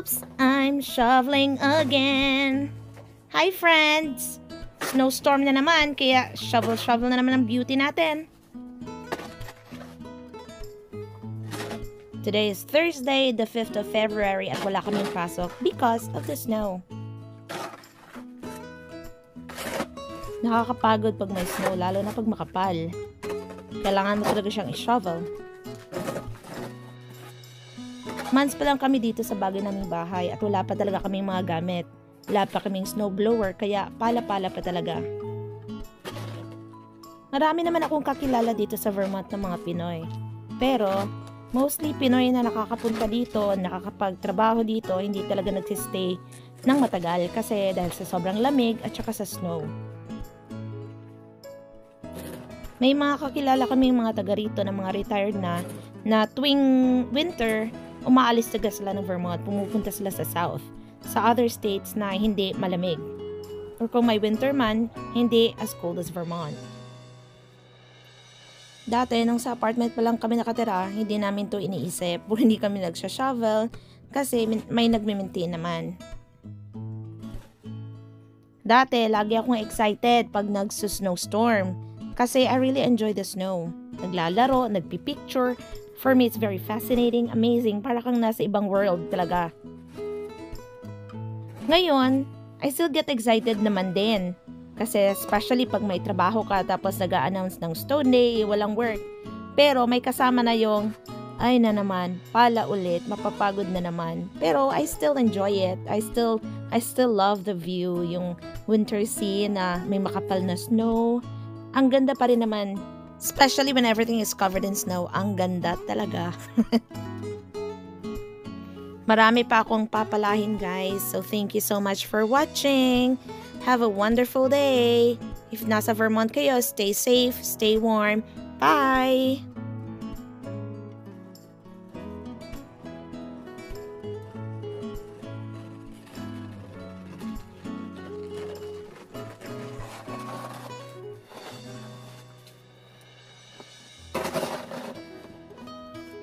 Oops, I'm shoveling again. Hi friends! Snowstorm na naman, kaya shovel na naman ang beauty natin. Today is Thursday, the 5th of February at wala kaming pasok because of the snow. Nakakapagod pag may snow, lalo na pag makapal. Kailangan mo talaga siyang i-shovel. Months pa lang kami dito sa bago naming bahay at wala pa talaga kaming mga gamit. Wala pa kaming snowblower kaya pala-pala pa talaga. Marami naman akong kakilala dito sa Vermont ng mga Pinoy. Pero mostly Pinoy na nakakapunta dito, nakakapagtrabaho dito, hindi talaga nagsistay ng matagal kasi dahil sa sobrang lamig at saka sa snow. May mga kakilala kaming mga taga rito na mga retired na tuwing winter, umaalis talaga sila ng Vermont, pumupunta sila sa south, sa other states na hindi malamig. Or kung may winter man, hindi as cold as Vermont. Dati, nung sa apartment pa lang kami nakatira, hindi namin to iniisip. Puro hindi kami nagsha-shovel kasi may nagme-maintain naman. Dati, lagi akong excited pag nagsusnowstorm kasi I really enjoy the snow. Naglalaro, nagpipicture. For me, it's very fascinating, amazing, para kang nasa ibang world talaga. Ngayon, I still get excited naman din. Kasi especially pag may trabaho ka tapos nag-a-announce ng snow day, walang work. Pero may kasama na yung, ay na naman, pala ulit, mapapagod na naman. Pero I still enjoy it. I still love the view, yung winter scene na may makapal na snow. Ang ganda pa rin naman. Especially when everything is covered in snow. Ang ganda talaga. Marami pa akong papalahin guys. So thank you so much for watching. Have a wonderful day. If nasa Vermont kayo, stay safe, stay warm. Bye!